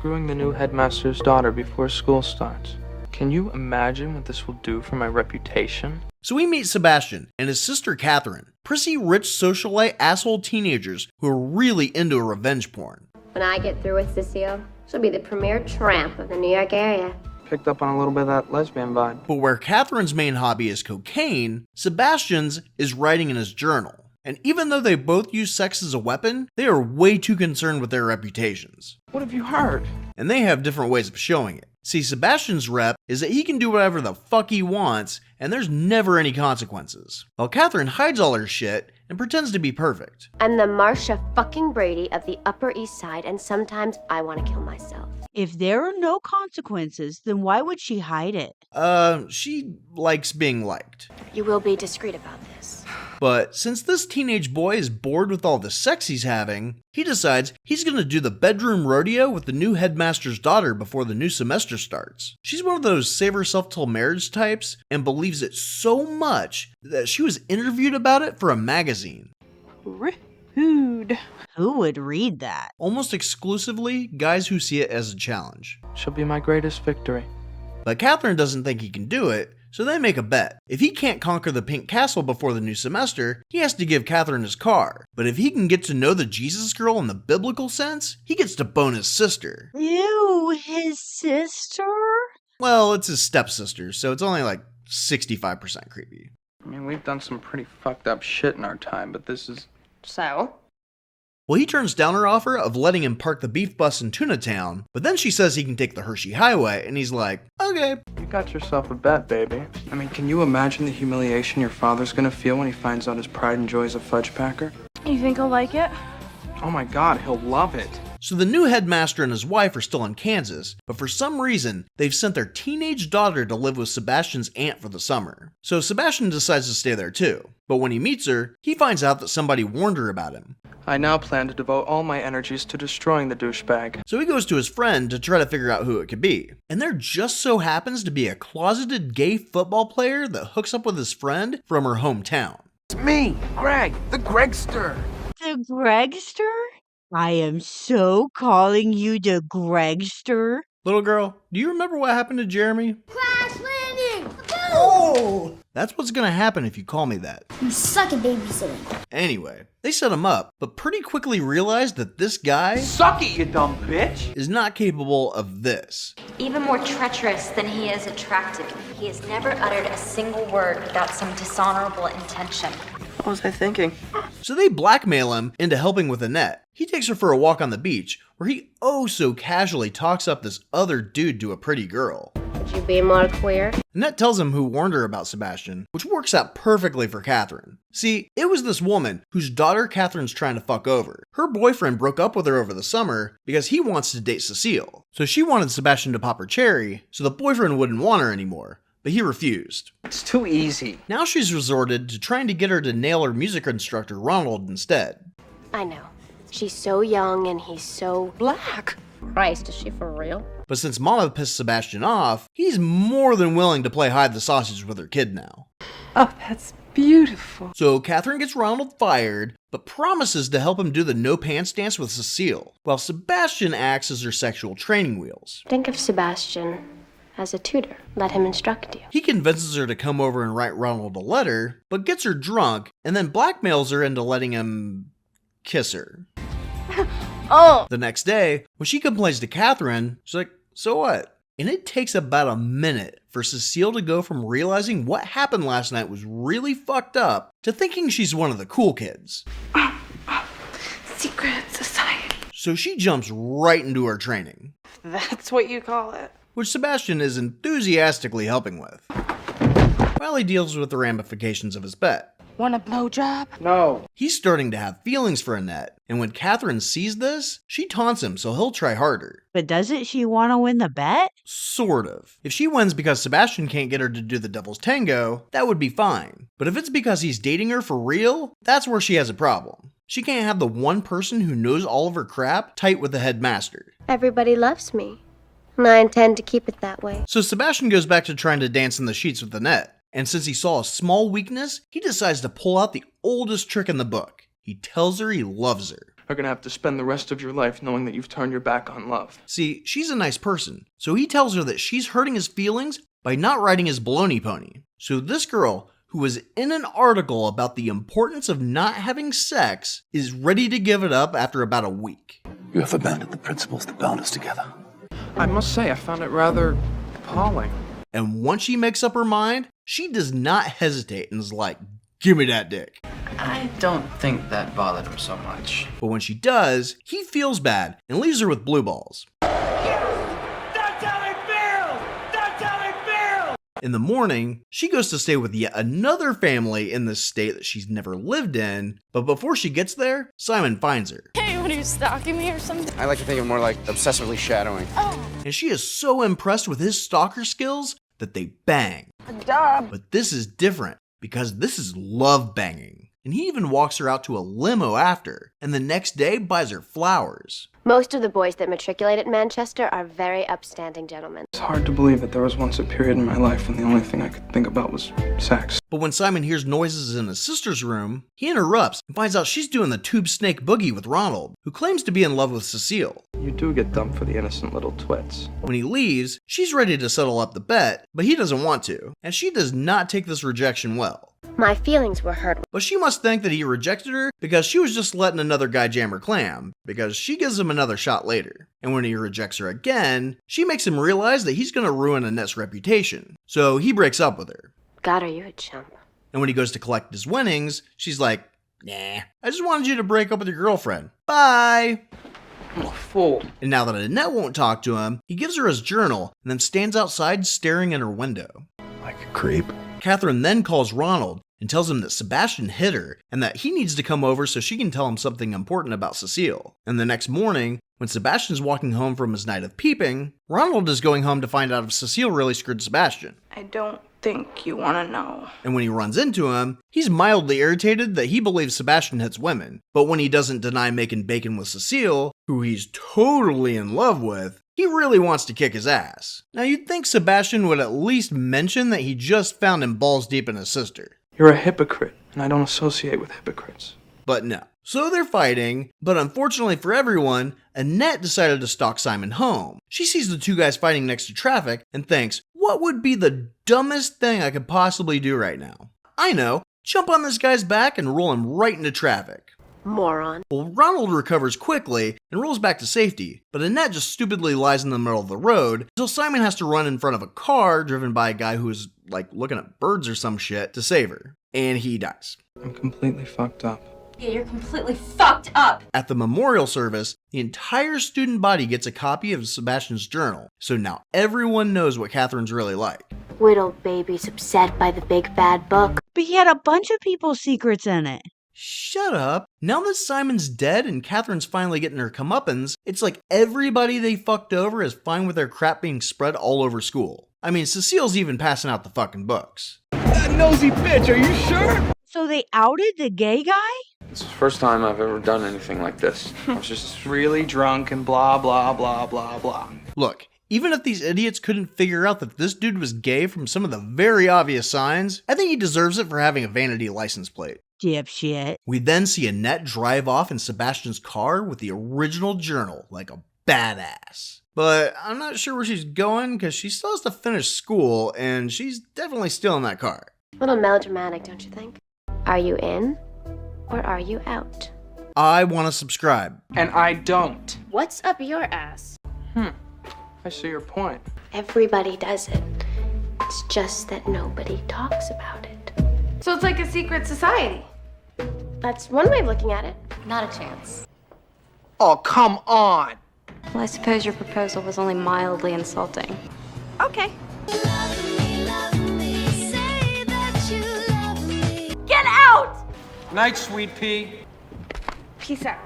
screwing the new headmaster's daughter before school starts. Can you imagine what this will do for my reputation? So we meet Sebastian and his sister Katherine, prissy rich socialite asshole teenagers who are really into revenge porn. When I get through with Cecile, she'll be the premier tramp of the New York area. Picked up on a little bit of that lesbian vibe. But where Katherine's main hobby is cocaine, Sebastian's is writing in his journal. And even though they both use sex as a weapon, they are way too concerned with their reputations. What have you heard? And they have different ways of showing it. See, Sebastian's rep is that he can do whatever the fuck he wants, and there's never any consequences. While Katherine hides all her shit and pretends to be perfect. I'm the Marsha fucking Brady of the Upper East Side, and sometimes I want to kill myself. If there are no consequences, then why would she hide it? She likes being liked. You will be discreet about this. But since this teenage boy is bored with all the sex he's having, he decides he's gonna do the bedroom rodeo with the new headmaster's daughter before the new semester starts. She's one of those save herself till marriage types and believes it so much that she was interviewed about it for a magazine. Rude. Who would read that? Almost exclusively guys who see it as a challenge. She'll be my greatest victory. But Katherine doesn't think he can do it, so they make a bet. If he can't conquer the Pink Castle before the new semester, he has to give Katherine his car. But if he can get to know the Jesus girl in the biblical sense, he gets to bone his sister. Ew, his sister? Well, it's his stepsister, so it's only like 65% creepy. I mean, we've done some pretty fucked up shit in our time, but this is... So? Well, he turns down her offer of letting him park the beef bus in Tuna Town, but then she says he can take the Hershey Highway, and he's like, okay. You got yourself a bet, baby. I mean, can you imagine the humiliation your father's gonna feel when he finds out his pride and joy is a fudge packer? You think he'll like it? Oh my god, he'll love it. So the new headmaster and his wife are still in Kansas, but for some reason, they've sent their teenage daughter to live with Sebastian's aunt for the summer. So Sebastian decides to stay there too. But when he meets her, he finds out that somebody warned her about him. I now plan to devote all my energies to destroying the douchebag. So he goes to his friend to try to figure out who it could be. And there just so happens to be a closeted gay football player that hooks up with his friend from her hometown. It's me, Greg, the Gregster. The Gregster? I am so calling you the Gregster. Little girl, do you remember what happened to Jeremy? Crash landing! Oh! That's what's gonna happen if you call me that. You suck at babysitting. Anyway, they set him up, but pretty quickly realized that this guy Suck it, you dumb bitch! is not capable of this. Even more treacherous than he is attractive, he has never uttered a single word without some dishonorable intention. What was I thinking? So they blackmail him into helping with Annette. He takes her for a walk on the beach, where he oh so casually talks up this other dude to a pretty girl. Would you be more queer? Annette tells him who warned her about Sebastian, which works out perfectly for Katherine. See, it was this woman whose daughter Katherine's trying to fuck over. Her boyfriend broke up with her over the summer because he wants to date Cecile. So she wanted Sebastian to pop her cherry, so the boyfriend wouldn't want her anymore. But he refused. It's too easy. Now she's resorted to trying to get her to nail her music instructor Ronald instead. I know. She's so young and he's so black. Christ, is she for real? But since Mama pissed Sebastian off, he's more than willing to play hide the sausage with her kid now. Oh, that's beautiful. So Katherine gets Ronald fired, but promises to help him do the no pants dance with Cecile, while Sebastian acts as her sexual training wheels. Think of Sebastian as a tutor. Let him instruct you. He convinces her to come over and write Ronald a letter, but gets her drunk and then blackmails her into letting him kiss her. Oh! The next day, when she complains to Katherine, she's like, so what? And it takes about a minute for Cecile to go from realizing what happened last night was really fucked up to thinking she's one of the cool kids. Secret society. So she jumps right into her training, That's what you call it. which Sebastian is enthusiastically helping with, while he deals with the ramifications of his bet. Want a blowjob? No. He's starting to have feelings for Annette, and when Katherine sees this, she taunts him so he'll try harder. But doesn't she want to win the bet? Sort of. If she wins because Sebastian can't get her to do the devil's tango, that would be fine. But if it's because he's dating her for real, that's where she has a problem. She can't have the one person who knows all of her crap tight with the headmaster. Everybody loves me, and I intend to keep it that way. So Sebastian goes back to trying to dance in the sheets with Annette. And since he saw a small weakness, he decides to pull out the oldest trick in the book. He tells her he loves her. are gonna have to spend the rest of your life knowing that you've turned your back on love. See, she's a nice person, so he tells her that she's hurting his feelings by not riding his baloney pony. So this girl, who was in an article about the importance of not having sex, is ready to give it up after about a week. You have abandoned the principles that bound us together. I must say, I found it rather appalling. And once she makes up her mind, she does not hesitate and is like, give me that dick. I don't think that bothered him so much. But when she does, he feels bad and leaves her with blue balls. That's how I feel! That's how I feel! In the morning, she goes to stay with yet another family in this state that she's never lived in, but before she gets there, Simon finds her. Hey, what are you stalking me or something? I like to think of more like obsessively shadowing. And she is so impressed with his stalker skills that they bang. Duh. But this is different, because this is love banging. And he even walks her out to a limo after, and the next day buys her flowers. Most of the boys that matriculate at Manchester are very upstanding gentlemen. It's hard to believe that there was once a period in my life when the only thing I could think about was sex. But when Simon hears noises in his sister's room, he interrupts and finds out she's doing the tube snake boogie with Ronald, who claims to be in love with Cecile. You do get dumped for the innocent little twits. When he leaves, she's ready to settle up the bet, but he doesn't want to, and she does not take this rejection well. My feelings were hurt. But she must think that he rejected her because she was just letting another guy jam her clam, because she gives him another shot later. And when he rejects her again, she makes him realize that he's gonna ruin Annette's reputation, so he breaks up with her. God, are you a chump? And when he goes to collect his winnings, she's like, nah, I just wanted you to break up with your girlfriend. Bye! I'm a fool. And now that Annette won't talk to him, he gives her his journal and then stands outside staring in her window. Like a creep. Catherine then calls Ronald and tells him that Sebastian hit her and that he needs to come over so she can tell him something important about Cecile. And the next morning, when Sebastian's walking home from his night of peeping, Ronald is going home to find out if Cecile really screwed Sebastian. I don't think you want to know. And when he runs into him, he's mildly irritated that he believes Sebastian hits women, but when he doesn't deny making bacon with Cecile, who he's totally in love with, he really wants to kick his ass. Now you'd think Sebastian would at least mention that he just found him balls deep in his sister. You're a hypocrite, and I don't associate with hypocrites. But no. So they're fighting, but unfortunately for everyone, Annette decided to stalk Simon home. She sees the two guys fighting next to traffic and thinks, what would be the dumbest thing I could possibly do right now? I know, jump on this guy's back and roll him right into traffic. Moron. Well, Ronald recovers quickly and rolls back to safety, but Annette just stupidly lies in the middle of the road until Simon has to run in front of a car driven by a guy who is like looking at birds or some shit to save her. And he dies. I'm completely fucked up. Yeah, you're completely fucked up. At the memorial service, the entire student body gets a copy of Sebastian's journal, so now everyone knows what Catherine's really like. Little baby's upset by the big bad book. But he had a bunch of people's secrets in it. Shut up. Now that Simon's dead and Catherine's finally getting her comeuppance, it's like everybody they fucked over is fine with their crap being spread all over school. I mean, Cecile's even passing out the fucking books. That nosy bitch, are you sure? So they outed the gay guy? It's the first time I've ever done anything like this. I was just really drunk and blah, blah, blah, blah, blah. Look, even if these idiots couldn't figure out that this dude was gay from some of the very obvious signs, I think he deserves it for having a vanity license plate. Dipshit. We then see Annette drive off in Sebastian's car with the original journal, like a badass. But I'm not sure where she's going because she still has to finish school and she's definitely still in that car. A little melodramatic, don't you think? Are you in or are you out? I want to subscribe. And I don't. What's up your ass? I see your point. Everybody does it. It's just that nobody talks about it. So it's like a secret society. That's one way of looking at it. Not a chance. Oh, come on. Well, I suppose your proposal was only mildly insulting. Okay. Get out! Night, sweet pea. Peace out.